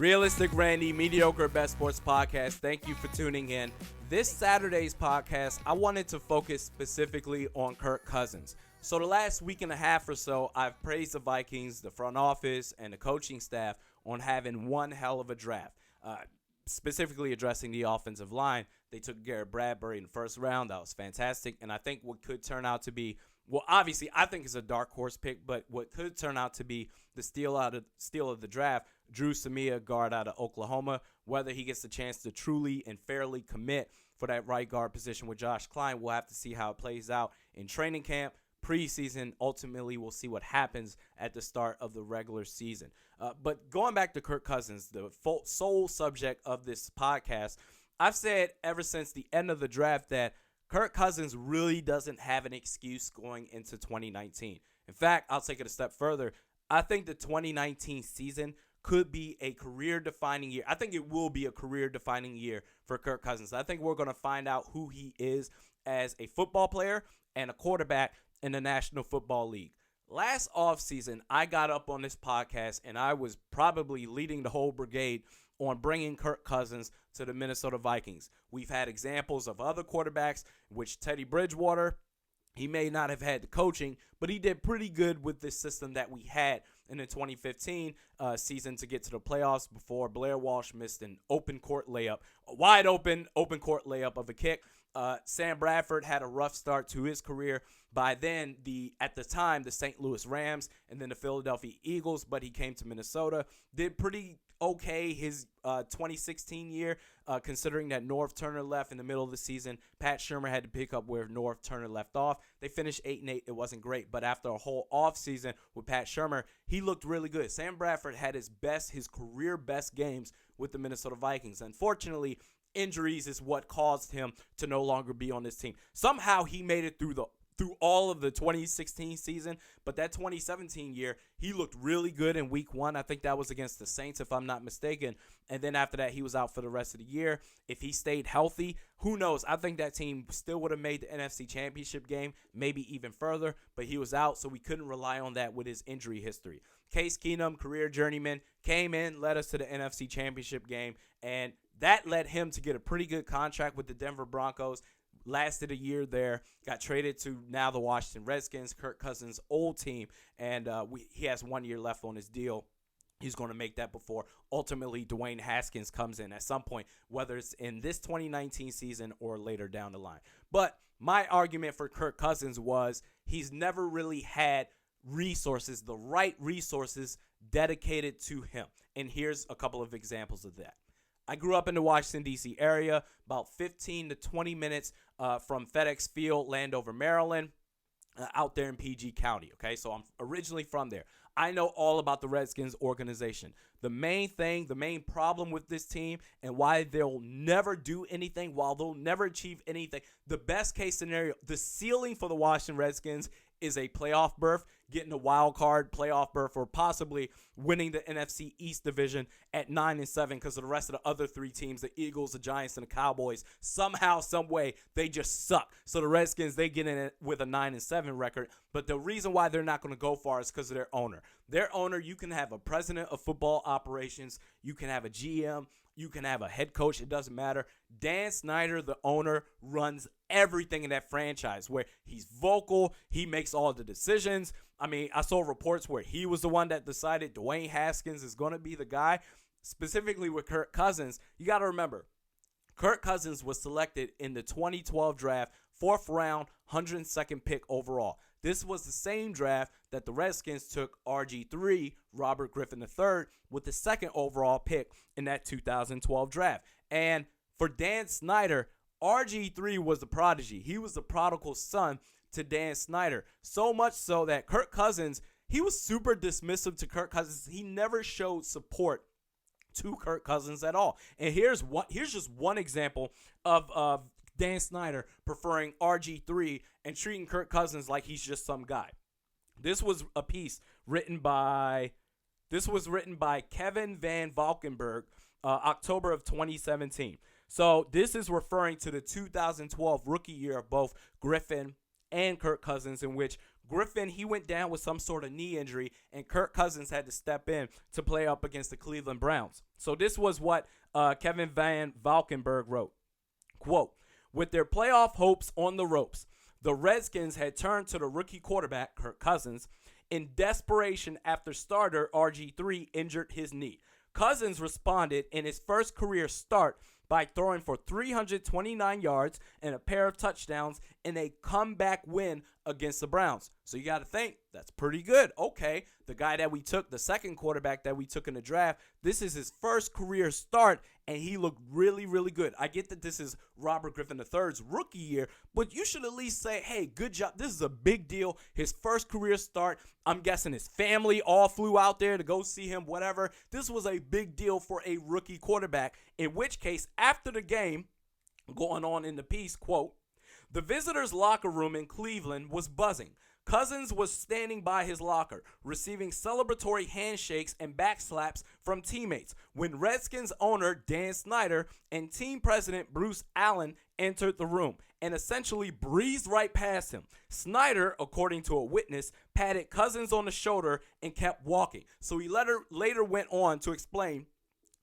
Realistic Randy, Mediokr Best Sports Podcast. Thank you for tuning in. This Saturday's podcast, I wanted to focus specifically on Kirk Cousins. So the last week and a half or so, I've praised the Vikings, the front office, and the coaching staff on having one hell of a draft. Specifically addressing the offensive line, they took Garrett Bradbury in the first round. That was fantastic. And I think what could turn out to be, well, obviously, I think it's a dark horse pick, but what could turn out to be the steal of the draft, Drew Samia, guard out of Oklahoma. Whether he gets the chance to truly and fairly commit for that right guard position with Josh Klein, we'll have to see how it plays out in training camp, preseason. Ultimately, we'll see what happens at the start of the regular season. But going back to Kirk Cousins, the sole subject of this podcast, I've said ever since the end of the draft that Kirk Cousins really doesn't have an excuse going into 2019. In fact, I'll take it a step further. I think the 2019 season could be a career-defining year. I think it will be a career-defining year for Kirk Cousins. I think we're going to find out who he is as a football player and a quarterback in the National Football League. Last offseason, I got up on this podcast, and I was probably leading the whole brigade on bringing Kirk Cousins to the Minnesota Vikings. We've had examples of other quarterbacks, which Teddy Bridgewater, he may not have had the coaching, but he did pretty good with this system that we had in the 2015 season to get to the playoffs before Blair Walsh missed an open court layup, a wide open court layup of a kick. Sam Bradford had a rough start to his career. By then, at the time, the St. Louis Rams and then the Philadelphia Eagles, but he came to Minnesota, did pretty okay his 2016 year, considering that Norv Turner left in the middle of the season. Pat Shurmur had to pick up where Norv Turner left off. They finished 8-8. It wasn't great, but after a whole offseason with Pat Shurmur, he looked really good. Sam Bradford had his career best games with the Minnesota Vikings. Unfortunately, injuries is what caused him to no longer be on this team. Somehow he made it through all of the 2016 season, but that 2017 year, he looked really good in week 1. I think that was against the Saints, if I'm not mistaken. And then after that, he was out for the rest of the year. If he stayed healthy, who knows? I think that team still would have made the NFC Championship game, maybe even further, but he was out, so we couldn't rely on that with his injury history. Case Keenum, career journeyman, came in, led us to the NFC Championship game, and that led him to get a pretty good contract with the Denver Broncos. Lasted a year there, got traded to now the Washington Redskins, Kirk Cousins' old team, and he has 1 year left on his deal. He's going to make that before ultimately Dwayne Haskins comes in at some point, whether it's in this 2019 season or later down the line. But my argument for Kirk Cousins was he's never really had resources, the right resources dedicated to him. And here's a couple of examples of that. I grew up in the Washington, D.C. area, about 15 to 20 minutes from FedEx Field, Landover, Maryland, out there in PG County, okay? So I'm originally from there. I know all about the Redskins organization. The main problem with this team and why they'll never do anything, while they'll never achieve anything, the best case scenario, the ceiling for the Washington Redskins is a playoff berth, getting a wild card playoff berth, or possibly winning the NFC East division at 9-7 because of the rest of the other three teams, the Eagles, the Giants, and the Cowboys, somehow, some way, they just suck. So the Redskins, they get in it with a 9-7 record. But the reason why they're not going to go far is because of their owner. Their owner, you can have a president of football operations, you can have a GM, you can have a head coach, it doesn't matter. Dan Snyder, the owner, runs everything in that franchise where he's vocal, he makes all the decisions. I mean, I saw reports where he was the one that decided Dwayne Haskins is going to be the guy. Specifically with Kirk Cousins, you got to remember, Kirk Cousins was selected in the 2012 draft, 4th round, 102nd pick overall. This was the same draft that the Redskins took RG3, Robert Griffin III, with the 2nd overall pick in that 2012 draft. And for Dan Snyder, RG3 was the prodigy. He was the prodigal son to Dan Snyder. So much so that Kirk Cousins, he was super dismissive to Kirk Cousins. He never showed support to Kirk Cousins at all. And here's just one example of Dan Snyder preferring RG3 and treating Kirk Cousins like he's just some guy. This was a piece written by Kevin Van Valkenburg, October of 2017. So this is referring to the 2012 rookie year of both Griffin and Kirk Cousins, in which Griffin, he went down with some sort of knee injury, and Kirk Cousins had to step in to play up against the Cleveland Browns. So this was what Kevin Van Valkenburg wrote. Quote, with their playoff hopes on the ropes, the Redskins had turned to the rookie quarterback, Kirk Cousins, in desperation after starter RG3 injured his knee. Cousins responded in his first career start by throwing for 329 yards and a pair of touchdowns in a comeback win against the Browns. So you got to think, that's pretty good. Okay, the guy that we took, the second quarterback that we took in the draft, this is his first career start, and he looked really, really good. I get that this is Robert Griffin III's rookie year, but you should at least say, hey, good job. This is a big deal. His first career start. I'm guessing his family all flew out there to go see him, whatever. This was a big deal for a rookie quarterback, in which case, after the game, going on in the piece, quote, the visitors' locker room in Cleveland was buzzing. Cousins was standing by his locker, receiving celebratory handshakes and backslaps from teammates when Redskins owner Dan Snyder and team president Bruce Allen entered the room and essentially breezed right past him. Snyder, according to a witness, patted Cousins on the shoulder and kept walking. So he later went on to explain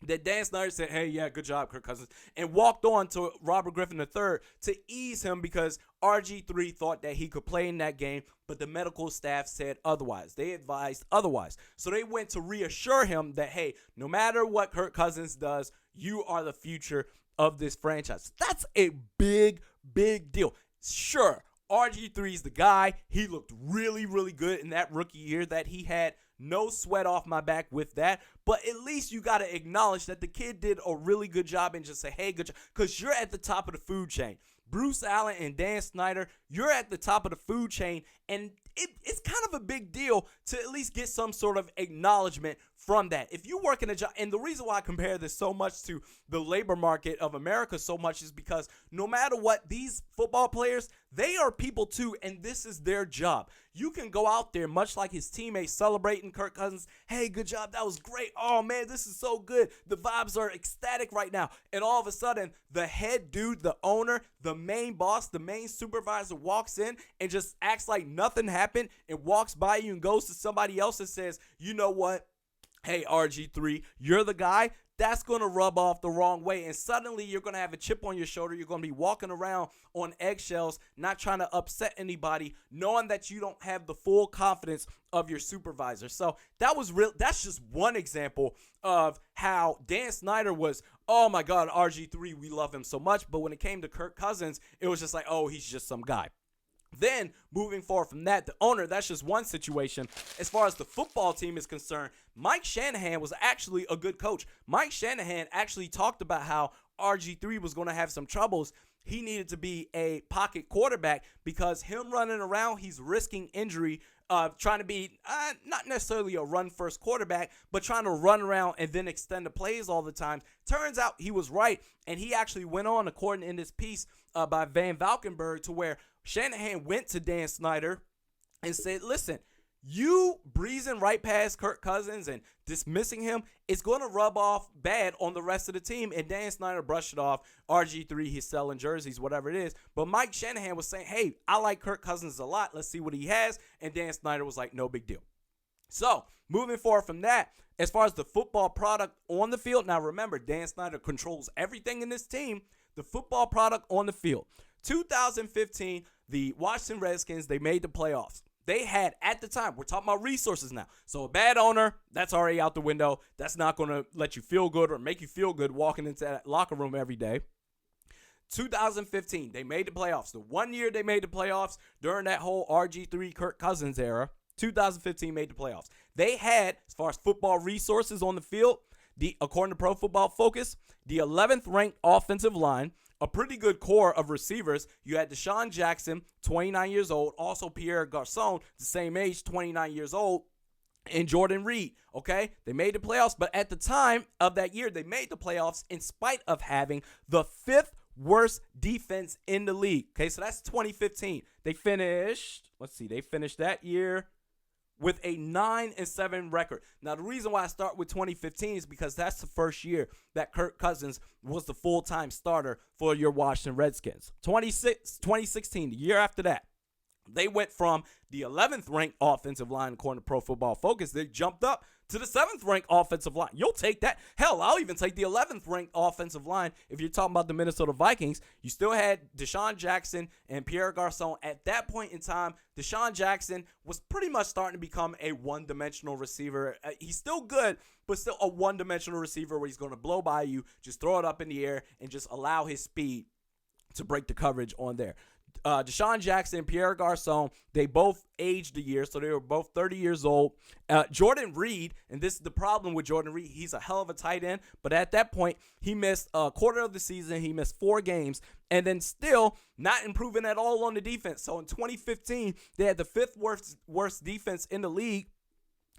that Dan Snyder said, hey, yeah, good job, Kirk Cousins, and walked on to Robert Griffin III to ease him because RG3 thought that he could play in that game, but the medical staff said otherwise. They advised otherwise. So they went to reassure him that, hey, no matter what Kirk Cousins does, you are the future of this franchise. That's a big, big deal. Sure, RG3 is the guy. He looked really, really good in that rookie year that he had. No sweat off my back with that. But at least you got to acknowledge that the kid did a really good job and just say, hey, good job. Because you're at the top of the food chain. Bruce Allen and Dan Snyder, you're at the top of the food chain. And it's kind of a big deal to at least get some sort of acknowledgement from that. If you work in a job, and the reason why I compare this so much to the labor market of America so much is because no matter what, these football players, they are people too, and this is their job. You can go out there, much like his teammates celebrating Kirk Cousins. Hey, good job. That was great. Oh, man, this is so good. The vibes are ecstatic right now. And all of a sudden, the head dude, the owner, the main boss, the main supervisor walks in and just acts like nothing happened and walks by you and goes to somebody else and says, you know what? Hey, RG3, you're the guy. That's going to rub off the wrong way. And suddenly you're going to have a chip on your shoulder. You're going to be walking around on eggshells, not trying to upset anybody, knowing that you don't have the full confidence of your supervisor. So that was real. That's just one example of how Dan Snyder was, oh my God, RG3, we love him so much. But when it came to Kirk Cousins, it was just like, oh, he's just some guy. Then, moving forward from that, the owner, that's just one situation. As far as the football team is concerned, Mike Shanahan was actually a good coach. Mike Shanahan actually talked about how RG3 was going to have some troubles. He needed to be a pocket quarterback because him running around, he's risking injury, trying to be not necessarily a run-first quarterback, but trying to run around and then extend the plays all the time. Turns out he was right, and he actually went on, according in this piece by Van Valkenburg, to where Shanahan went to Dan Snyder and said, listen, you breezing right past Kirk Cousins and dismissing him, it's going to rub off bad on the rest of the team. And Dan Snyder brushed it off. RG3, he's selling jerseys, whatever it is. But Mike Shanahan was saying, hey, I like Kirk Cousins a lot. Let's see what he has. And Dan Snyder was like, no big deal. So moving forward from that, as far as the football product on the field, now remember, Dan Snyder controls everything in this team, the football product on the field. 2015, the Washington Redskins, they made the playoffs. They had, at the time, we're talking about resources now. So a bad owner, that's already out the window. That's not going to let you feel good or make you feel good walking into that locker room every day. 2015, they made the playoffs. The 1 year they made the playoffs during that whole RG3 Kirk Cousins era, 2015 made the playoffs. They had, as far as football resources on the field, according to Pro Football Focus, the 11th ranked offensive line, a pretty good core of receivers. You had Deshaun Jackson, 29 years old. Also Pierre Garçon, the same age, 29 years old. And Jordan Reed, okay? They made the playoffs, but at the time of that year, they made the playoffs in spite of having the 5th worst defense in the league. Okay, so that's 2015. They finished that year with a 9-7 record. Now, the reason why I start with 2015 is because that's the first year that Kirk Cousins was the full-time starter for your Washington Redskins. 2016, the year after that, They went from the 11th ranked offensive line according to Pro Football Focus. They jumped up to the 7th ranked offensive line. You'll take that. Hell, I'll even take the 11th ranked offensive line if you're talking about the Minnesota Vikings. You still had Deshaun Jackson and Pierre Garçon. At that point in time, Deshaun Jackson was pretty much starting to become a one-dimensional receiver. He's still good, but still a one-dimensional receiver where he's going to blow by you, just throw it up in the air, and just allow his speed to break the coverage on there. Deshaun Jackson, Pierre Garçon, they both aged a year, so they were both 30 years old. Jordan Reed, and this is the problem with Jordan Reed, he's a hell of a tight end, but at that point, he missed a quarter of the season. He missed 4 games, and then still not improving at all on the defense. So in 2015, they had the 5th worst defense in the league.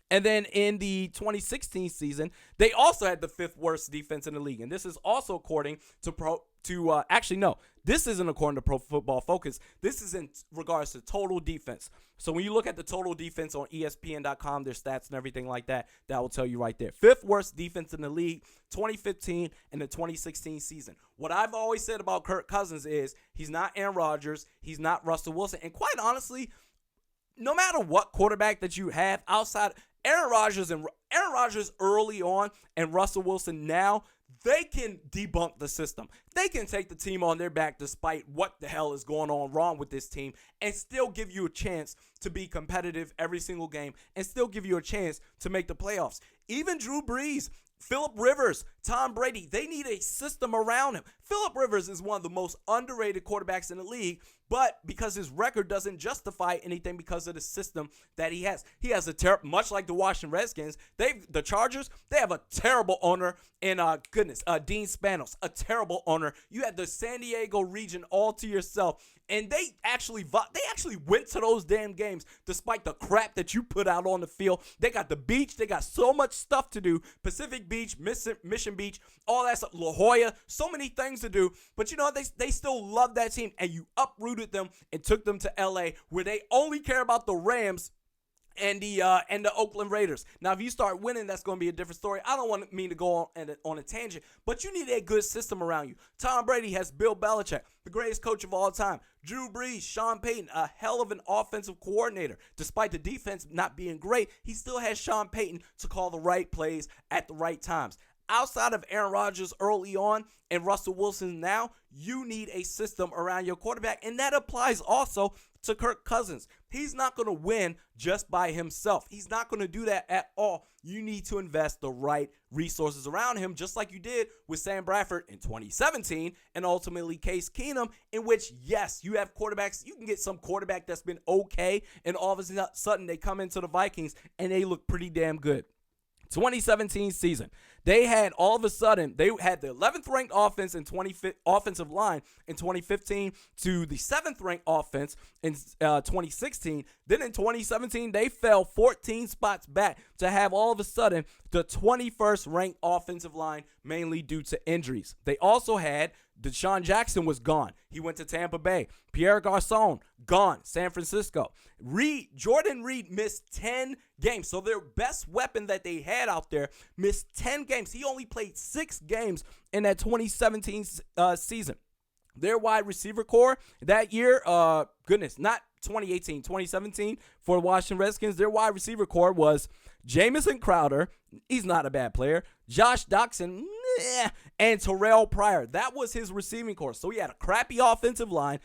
And then in the 2016 season, they also had the 5th worst defense in the league. And this is also according to actually, no, this isn't according to Pro Football Focus. This is in regards to total defense. So when you look at the total defense on ESPN.com, their stats and everything like that, that will tell you right there. 5th worst defense in the league, 2015 and the 2016 season. What I've always said about Kirk Cousins is he's not Aaron Rodgers. He's not Russell Wilson. And quite honestly, no matter what quarterback that you have outside Aaron Rodgers early on and Russell Wilson now, they can debunk the system. They can take the team on their back despite what the hell is going on wrong with this team and still give you a chance to be competitive every single game and still give you a chance to make the playoffs. Even Drew Brees, Phillip Rivers, Tom Brady, they need a system around him. Phillip Rivers is one of the most underrated quarterbacks in the league, but because his record doesn't justify anything because of the system that he has. He has much like the Washington Redskins, the Chargers, they have a terrible owner in Dean Spanos, a terrible owner. You had the San Diego region all to yourself. And they actually went to those damn games despite the crap that you put out on the field. They got the beach. They got so much stuff to do. Pacific Beach, Mission Beach, all that stuff. La Jolla, so many things to do. But you know, they still love that team. And you uprooted them and took them to L.A. where they only care about the Rams and the Oakland Raiders. Now, if you start winning, that's going to be a different story. I don't mean to go on a tangent, but you need a good system around you. Tom Brady has Bill Belichick, the greatest coach of all time. Drew Brees, Sean Payton, a hell of an offensive coordinator. Despite the defense not being great, he still has Sean Payton to call the right plays at the right times. Outside of Aaron Rodgers early on and Russell Wilson now, you need a system around your quarterback, and that applies also to Kirk Cousins. He's not going to win just by himself. He's not going to do that at all. You need to invest the right resources around him, just like you did with Sam Bradford in 2017 and ultimately Case Keenum, in which, yes, you have quarterbacks. You can get some quarterback that's been okay, and all of a sudden they come into the Vikings and they look pretty damn good. 2017 season, they had all of a sudden, they had the 11th ranked offensive line in 2015 to the 7th ranked offense in 2016. Then in 2017, they fell 14 spots back to have all of a sudden the 21st ranked offensive line, mainly due to injuries. They also had Deshaun Jackson was gone. He went to Tampa Bay. Pierre Garçon, gone. San Francisco. Jordan Reed missed 10 games. So their best weapon that they had out there missed 10 games. He only played 6 games in that 2017 season. Their wide receiver core that year, not 2018, 2017 for the Washington Redskins, their wide receiver core was Jamison Crowder. He's not a bad player. Josh Doxson, and Terrell Pryor. That was his receiving core. So he had a crappy offensive line,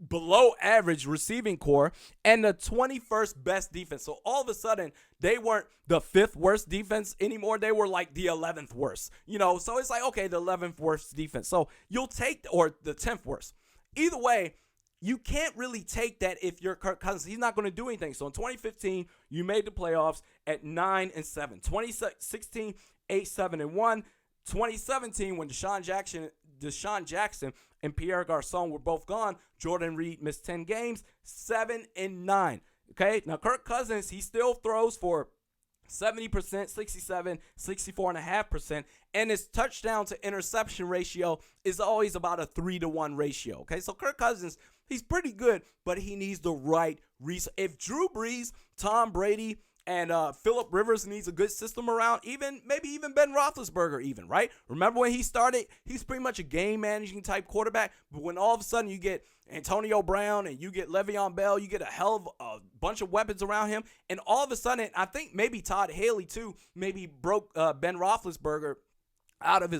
below average receiving core, and the 21st best defense. So all of a sudden, they weren't the 5th worst defense anymore. They were like the 11th worst. So it's like, okay, the 11th worst defense. So you'll take, or the 10th worst. Either way, you can't really take that if you're Kirk Cousins. He's not going to do anything. So in 2015, you made the playoffs at 9-7. 2016, 8-7-1. 2017, when Deshaun Jackson and Pierre Garçon were both gone, Jordan Reed missed 10 games, 7-9. Okay, now Kirk Cousins, he still throws for 70%, 67, 64.5%, and his touchdown to interception ratio is always about a 3-to-1 ratio. Okay, so Kirk Cousins, he's pretty good, but he needs the right resource. If Drew Brees, Tom Brady, And Phillip Rivers needs a good system around, maybe even Ben Roethlisberger, right? Remember when he started, he's pretty much a game-managing type quarterback. But when all of a sudden you get Antonio Brown and you get Le'Veon Bell, you get a hell of a bunch of weapons around him. And all of a sudden, I think maybe Todd Haley, too, maybe broke Ben Roethlisberger out of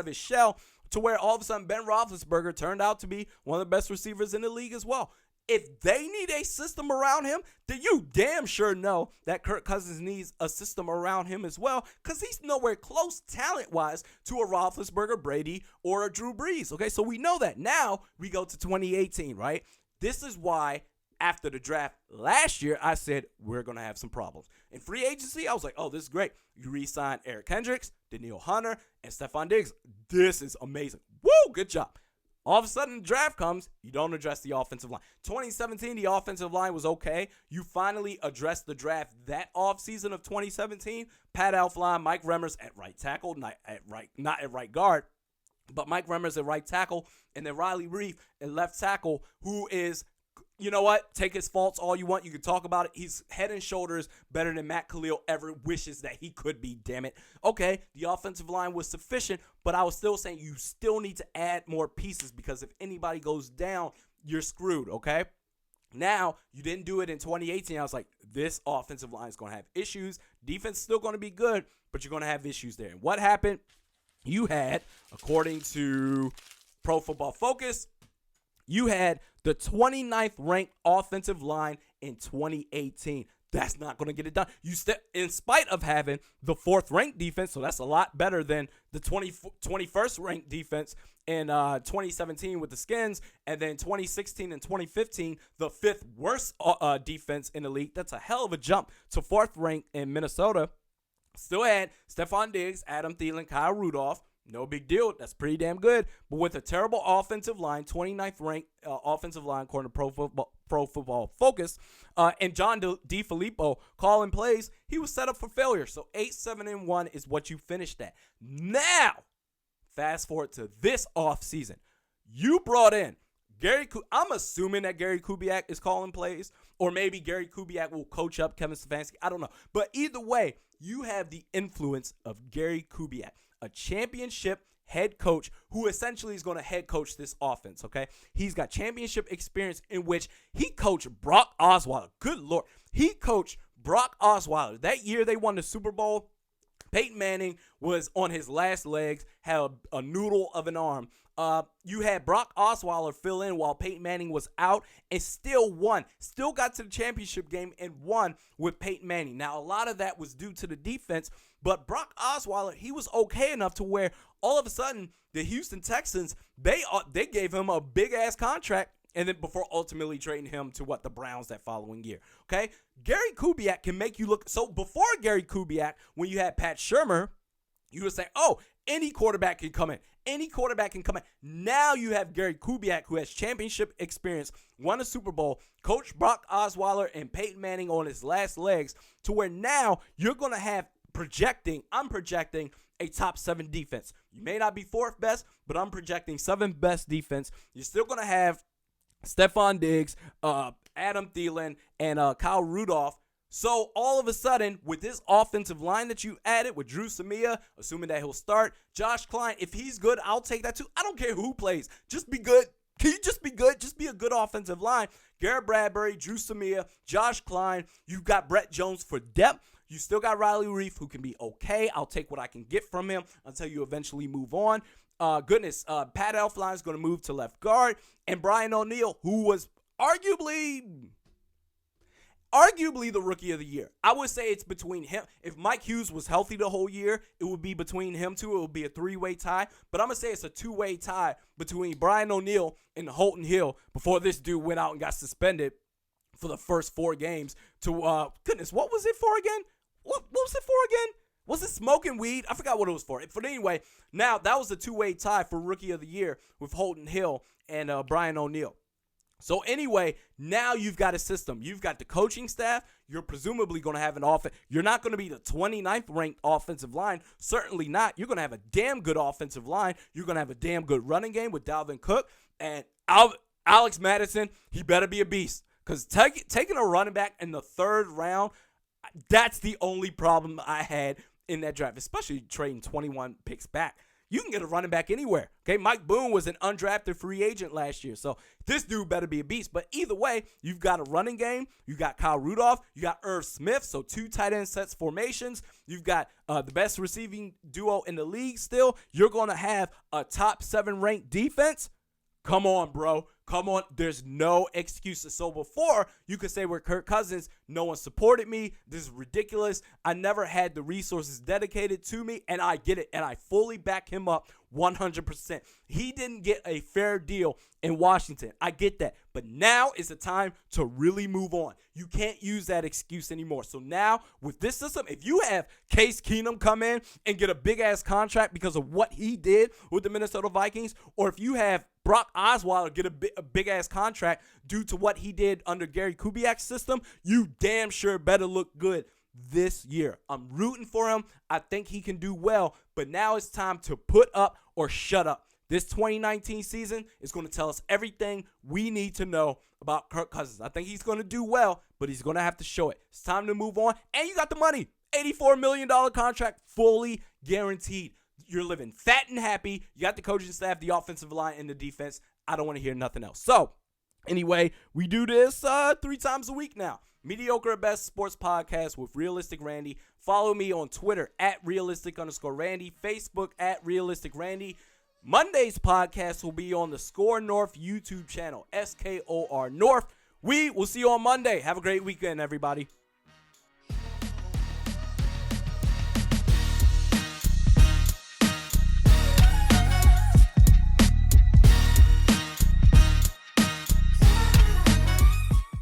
his shell to where all of a sudden Ben Roethlisberger turned out to be one of the best receivers in the league as well. If they need a system around him, then you damn sure know that Kirk Cousins needs a system around him as well, because he's nowhere close talent-wise to a Roethlisberger, Brady, or a Drew Brees. Okay, so we know that. Now we go to 2018, right? This is why after the draft last year, I said we're going to have some problems. In free agency, I was like, oh, this is great. You re-sign Eric Hendricks, Danielle Hunter, and Stephon Diggs. This is amazing. Woo, good job. All of a sudden, the draft comes, you don't address the offensive line. 2017, the offensive line was okay. You finally addressed the draft that offseason of 2017. Pat Elflein, Mike Remmers at right tackle, not at right guard, but Mike Remmers at right tackle, and then Riley Reef at left tackle, who is, you know what? Take his faults all you want. You can talk about it. He's head and shoulders better than Matt Khalil ever wishes that he could be, damn it. Okay, the offensive line was sufficient, but I was still saying you still need to add more pieces, because if anybody goes down, you're screwed, okay? Now, you didn't do it in 2018. I was like, this offensive line is going to have issues. Defense is still going to be good, but you're going to have issues there. And what happened? You had, according to Pro Football Focus, you had the 29th ranked offensive line in 2018. That's not going to get it done. In spite of having the 4th ranked defense, so that's a lot better than the 21st ranked defense in 2017 with the Skins, and then 2016 and 2015, the 5th worst defense in the league. That's a hell of a jump to 4th ranked in Minnesota. Still had Stephon Diggs, Adam Thielen, Kyle Rudolph. No big deal. That's pretty damn good. But with a terrible offensive line, 29th ranked offensive line according to Pro Football Focus, and John DeFilippo calling plays, he was set up for failure. So 8-7-1 is what you finished at. Now, fast forward to this offseason. You brought in I'm assuming that Gary Kubiak is calling plays, or maybe Gary Kubiak will coach up Kevin Stefanski. I don't know. But either way, you have the influence of Gary Kubiak, a championship head coach who essentially is going to head coach this offense, okay? He's got championship experience in which he coached Brock Osweiler. Good Lord. He coached Brock Osweiler. That year they won the Super Bowl. Peyton Manning was on his last legs, had a noodle of an arm. You had Brock Osweiler fill in while Peyton Manning was out and still won. Still got to the championship game and won with Peyton Manning. Now, a lot of that was due to the defense, but Brock Osweiler, he was okay enough to where all of a sudden the Houston Texans, they gave him a big-ass contract, and then before ultimately trading him to the Browns that following year. Okay? Gary Kubiak can make you look. So before Gary Kubiak, when you had Pat Shurmur, you would say, oh, any quarterback can come in. Any quarterback can come in. Now you have Gary Kubiak, who has championship experience, won a Super Bowl, coached Brock Osweiler and Peyton Manning on his last legs, to where now you're going to have I'm projecting a top 7 defense. You may not be 4th best, but I'm projecting 7th best defense. You're still going to have Stephon Diggs, Adam Thielen, and Kyle Rudolph. So all of a sudden, with this offensive line that you added with Drew Samia, assuming that he'll start, Josh Klein, if he's good, I'll take that too. I don't care who plays. Just be good. Can you just be good? Just be a good offensive line. Garrett Bradbury, Drew Samia, Josh Klein. You've got Brett Jones for depth. You still got Riley Reef, who can be okay. I'll take what I can get from him until you eventually move on. Pat Elflein is going to move to left guard. And Brian O'Neill, who was arguably the rookie of the year. I would say it's between him. If Mike Hughes was healthy the whole year, it would be between him two. It would be a 3-way tie. But I'm going to say it's a 2-way tie between Brian O'Neill and Holton Hill before this dude went out and got suspended for the first 4 games to, what was it for again? What was it for again? Was it smoking weed? I forgot what it was for. But anyway, now that was a 2-way tie for Rookie of the Year with Holton Hill and Brian O'Neill. So anyway, now you've got a system. You've got the coaching staff. You're presumably going to have an offense. You're not going to be the 29th ranked offensive line. Certainly not. You're going to have a damn good offensive line. You're going to have a damn good running game with Dalvin Cook. And Alex Madison, he better be a beast. Because taking a running back in the 3rd round, That's the only problem I had in that draft, especially trading 21 picks back. You can get a running back anywhere. Okay, Mike Boone was an undrafted free agent last year, so this dude better be a beast. But either way, you've got a running game. You got Kyle Rudolph. You got Irv Smith, so 2 tight end sets formations. You've got the best receiving duo in the league still. You're going to have a top 7 ranked defense. Come on, bro. Come on. There's no excuses. So before, you could say with Kirk Cousins, no one supported me. This is ridiculous. I never had the resources dedicated to me, and I get it, and I fully back him up 100%. He didn't get a fair deal in Washington. I get that. But now is the time to really move on. You can't use that excuse anymore. So now, with this system, if you have Case Keenum come in and get a big-ass contract because of what he did with the Minnesota Vikings, or if you have Brock Osweiler get a big-ass contract due to what he did under Gary Kubiak's system, you damn sure better look good this year. I'm rooting for him. I think he can do well, but now it's time to put up or shut up. This 2019 season is going to tell us everything we need to know about Kirk Cousins. I think he's going to do well, but he's going to have to show it. It's time to move on, and you got the money. $84 million contract, fully guaranteed. You're living fat and happy. You got the coaching staff, the offensive line, and the defense. I don't want to hear nothing else. So, anyway, we do this 3 times a week now. Mediocre at Best Sports Podcast with Realistic Randy. Follow me on Twitter at realistic_Randy, Facebook at Realistic Randy. Monday's podcast will be on the Score North YouTube channel, SKOR North. We will see you on Monday. Have a great weekend, everybody.